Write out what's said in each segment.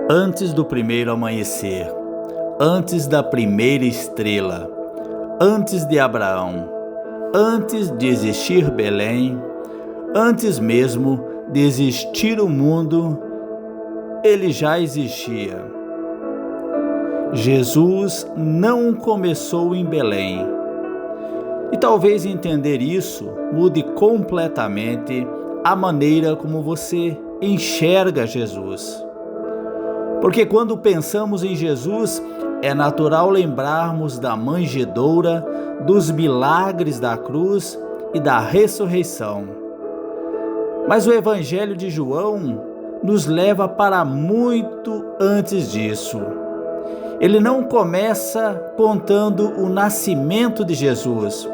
Antes do primeiro amanhecer, antes da primeira estrela, antes de Abraão, antes de existir Belém, antes mesmo de existir o mundo, ele já existia. Jesus não começou em Belém. E talvez entender isso mude completamente a maneira como você enxerga Jesus. Porque quando pensamos em Jesus, é natural lembrarmos da manjedoura, dos milagres da cruz e da ressurreição. Mas o Evangelho de João nos leva para muito antes disso. Ele não começa contando o nascimento de Jesus.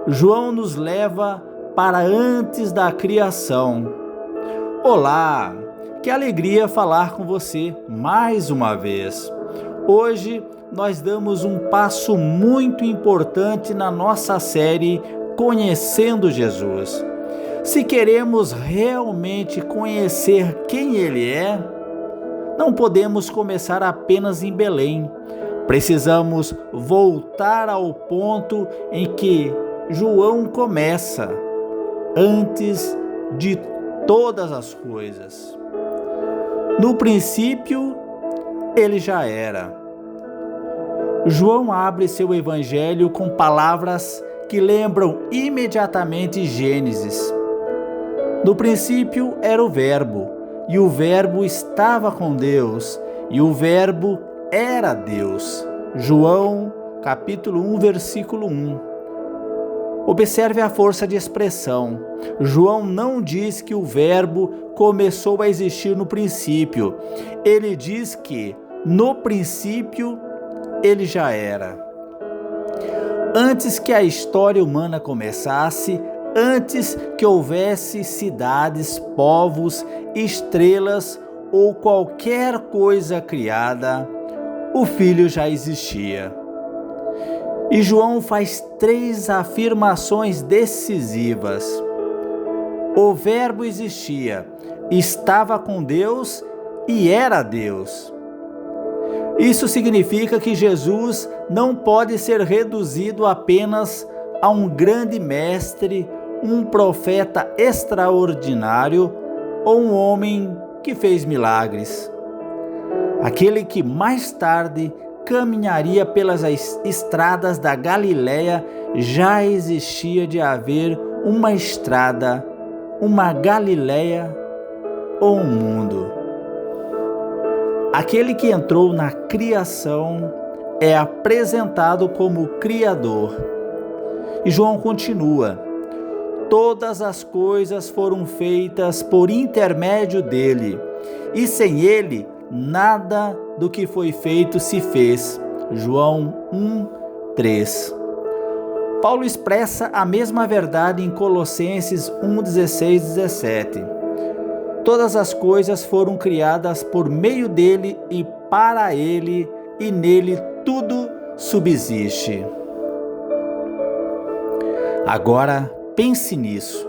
João nos leva para antes da criação. Olá, que alegria falar com você mais uma vez. Hoje nós damos um passo muito importante na nossa série Conhecendo Jesus. Se queremos realmente conhecer quem Ele é, não podemos começar apenas em Belém. Precisamos voltar ao ponto em que João começa, antes de todas as coisas. No princípio, ele já era. João abre seu evangelho com palavras que lembram imediatamente Gênesis. No princípio era o Verbo, e o Verbo estava com Deus, e o Verbo era Deus. João, capítulo 1, versículo 1. Observe a força de expressão. João não diz que o Verbo começou a existir no princípio. Ele diz que, no princípio, ele já era. Antes que a história humana começasse, antes que houvesse cidades, povos, estrelas ou qualquer coisa criada, o Filho já existia. E João faz 3 afirmações decisivas. O Verbo existia, estava com Deus e era Deus. Isso significa que Jesus não pode ser reduzido apenas a um grande mestre, um profeta extraordinário ou um homem que fez milagres. Aquele que mais tarde caminharia pelas estradas da Galileia, já existia de haver uma estrada, uma Galileia ou um mundo. Aquele que entrou na criação é apresentado como Criador. E João continua: todas as coisas foram feitas por intermédio dele, e sem ele nada do que foi feito se fez. João 1:3. Paulo expressa a mesma verdade em Colossenses 1:16-17. Todas as coisas foram criadas por meio dele e para ele, e nele tudo subsiste. Agora pense nisso.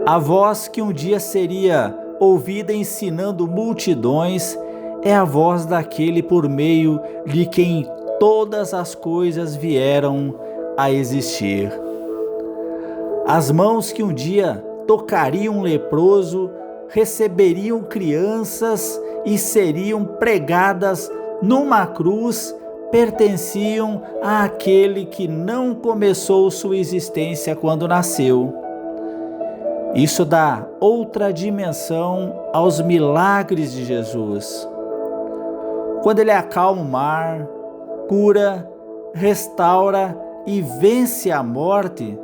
A voz que um dia seria ouvida ensinando multidões é a voz daquele por meio de quem todas as coisas vieram a existir. As mãos que um dia tocariam um leproso, receberiam crianças e seriam pregadas numa cruz, pertenciam àquele que não começou sua existência quando nasceu. Isso dá outra dimensão aos milagres de Jesus. Quando ele acalma o mar, cura, restaura e vence a morte,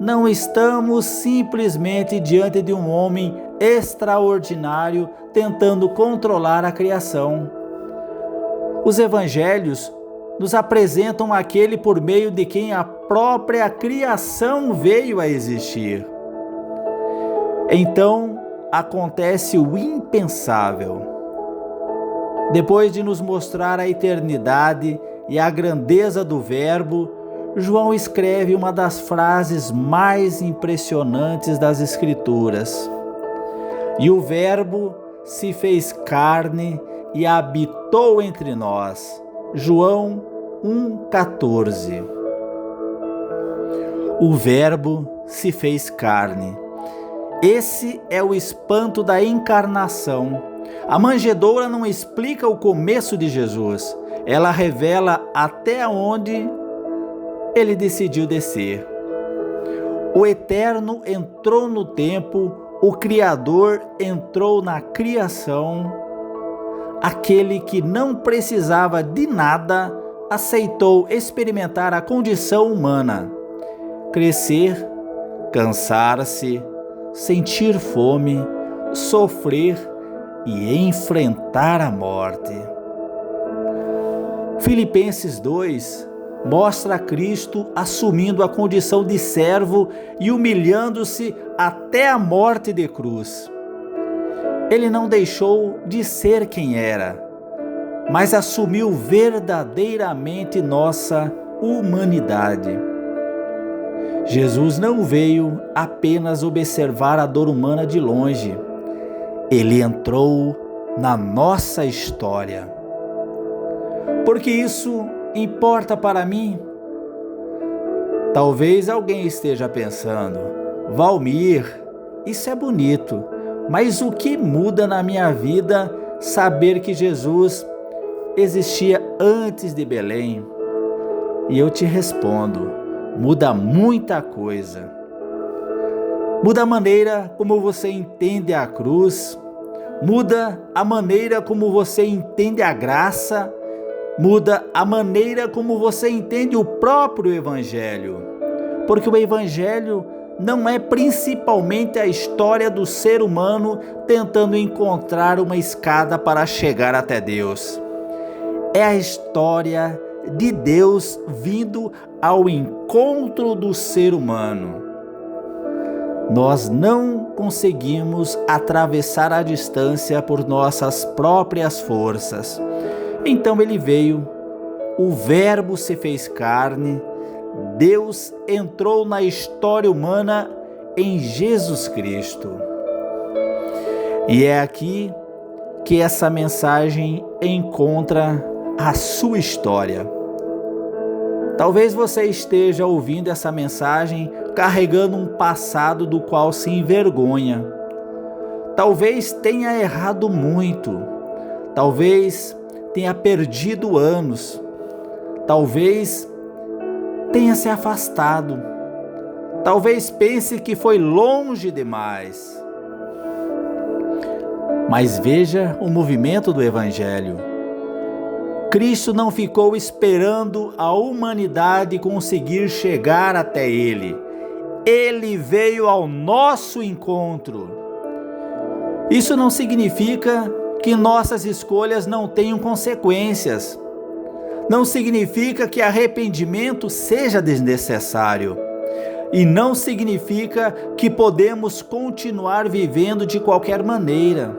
não estamos simplesmente diante de um homem extraordinário tentando controlar a criação. Os evangelhos nos apresentam aquele por meio de quem a própria criação veio a existir. Então acontece o impensável. Depois de nos mostrar a eternidade e a grandeza do Verbo, João escreve uma das frases mais impressionantes das Escrituras. E o Verbo se fez carne e habitou entre nós. João 1,14. O Verbo se fez carne. Esse é o espanto da encarnação. A manjedoura não explica o começo de Jesus. Ela revela até onde ele decidiu descer. O Eterno entrou no tempo, o Criador entrou na criação. Aquele que não precisava de nada aceitou experimentar a condição humana, crescer, cansar-se, sentir fome, sofrer e enfrentar a morte. Filipenses 2 mostra Cristo assumindo a condição de servo e humilhando-se até a morte de cruz. Ele não deixou de ser quem era, mas assumiu verdadeiramente nossa humanidade. Jesus não veio apenas observar a dor humana de longe. Ele entrou na nossa história. Porque isso importa para mim? Talvez alguém esteja pensando: Valmir, isso é bonito, mas o que muda na minha vida saber que Jesus existia antes de Belém? E eu te respondo: muda muita coisa. Muda a maneira como você entende a cruz, muda a maneira como você entende a graça, muda a maneira como você entende o próprio Evangelho. Porque o Evangelho não é principalmente a história do ser humano tentando encontrar uma escada para chegar até Deus. É a história de Deus vindo ao encontro do ser humano. Nós não conseguimos atravessar a distância por nossas próprias forças. Então ele veio, o Verbo se fez carne, Deus entrou na história humana em Jesus Cristo. E é aqui que essa mensagem encontra a sua história. Talvez você esteja ouvindo essa mensagem carregando um passado do qual se envergonha. Talvez tenha errado muito. Talvez tenha perdido anos. Talvez tenha se afastado. Talvez pense que foi longe demais. Mas veja o movimento do Evangelho. Cristo não ficou esperando a humanidade conseguir chegar até Ele. Ele veio ao nosso encontro. Isso não significa que nossas escolhas não tenham consequências. Não significa que arrependimento seja desnecessário. E não significa que podemos continuar vivendo de qualquer maneira.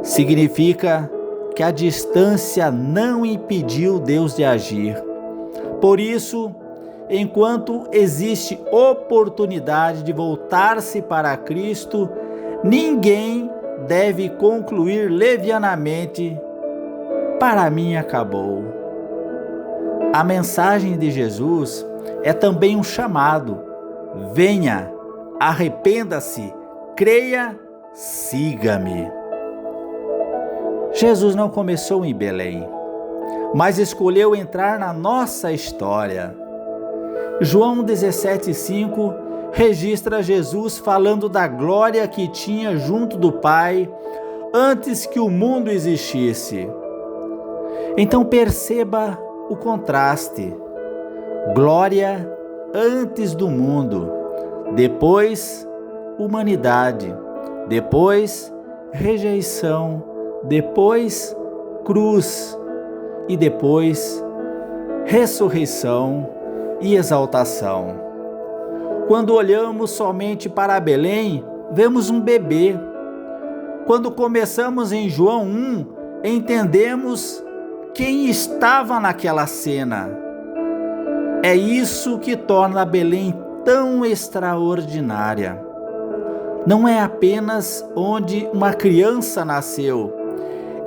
Significa que a distância não impediu Deus de agir. Por isso, enquanto existe oportunidade de voltar-se para Cristo, ninguém deve concluir levianamente: para mim acabou. A mensagem de Jesus é também um chamado: venha, arrependa-se, creia, siga-me. Jesus não começou em Belém, mas escolheu entrar na nossa história. João 17,5 registra Jesus falando da glória que tinha junto do Pai antes que o mundo existisse. Então perceba o contraste: glória antes do mundo, depois humanidade, depois rejeição, depois cruz e depois ressurreição e exaltação. Quando olhamos somente para Belém, vemos um bebê. Quando começamos em João 1, entendemos quem estava naquela cena. É isso que torna Belém tão extraordinária. não é apenas onde uma criança nasceu,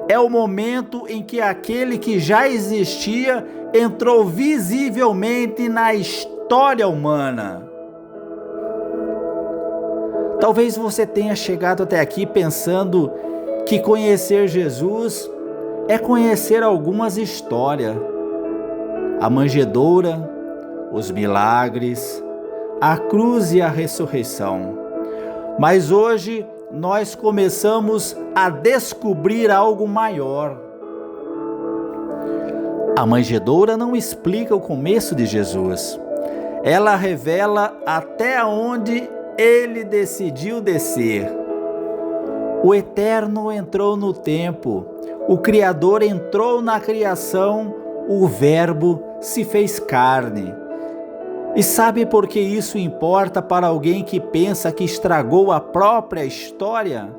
é o momento em que aquele que já existia entrou visivelmente na história humana. Talvez você tenha chegado até aqui pensando que conhecer Jesus é conhecer algumas histórias. A manjedoura, os milagres, a cruz e a ressurreição. Mas hoje nós começamos a descobrir algo maior. A manjedoura não explica o começo de Jesus. Ela revela até onde ele decidiu descer. O Eterno entrou no tempo, o Criador entrou na criação, o Verbo se fez carne. E sabe por que isso importa para alguém que pensa que estragou a própria história?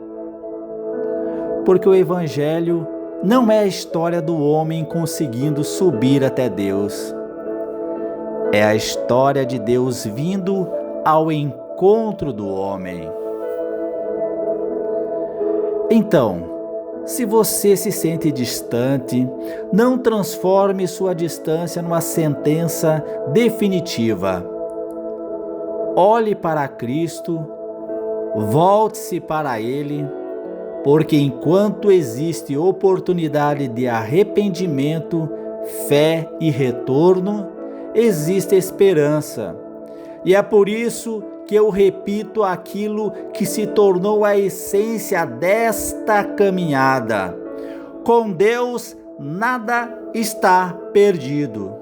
Porque o Evangelho não é a história do homem conseguindo subir até Deus. É a história de Deus vindo ao encontro do homem. Então, se você se sente distante, não transforme sua distância numa sentença definitiva. Olhe para Cristo, volte-se para Ele, porque enquanto existe oportunidade de arrependimento, fé e retorno, existe esperança. E é por isso que eu repito aquilo que se tornou a essência desta caminhada. Com Deus, nada está perdido.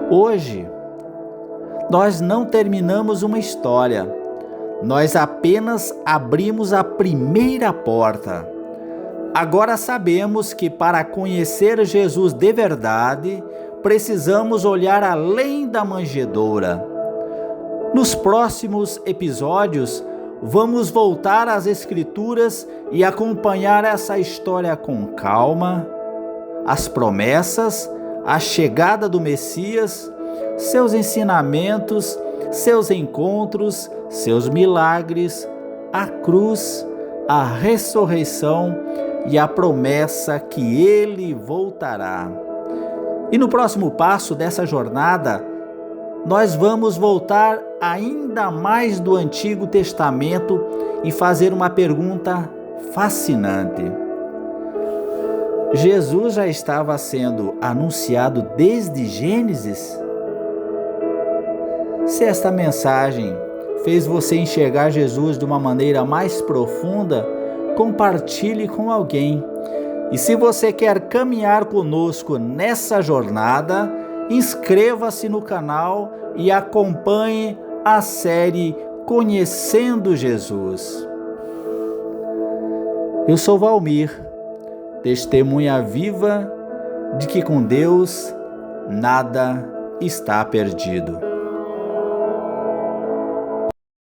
Hoje, nós não terminamos uma história, nós apenas abrimos a primeira porta. Agora sabemos que para conhecer Jesus de verdade, precisamos olhar além da manjedoura. Nos próximos episódios, vamos voltar às Escrituras e acompanhar essa história com calma, as promessas, a chegada do Messias, seus ensinamentos, seus encontros, seus milagres, a cruz, a ressurreição e a promessa que Ele voltará. E no próximo passo dessa jornada, nós vamos voltar ainda mais do Antigo Testamento e fazer uma pergunta fascinante. Jesus já estava sendo anunciado desde Gênesis? Se esta mensagem fez você enxergar Jesus de uma maneira mais profunda, compartilhe com alguém. E se você quer caminhar conosco nessa jornada, inscreva-se no canal e acompanhe a série Conhecendo Jesus. Eu sou Valmir, testemunha viva de que com Deus nada está perdido.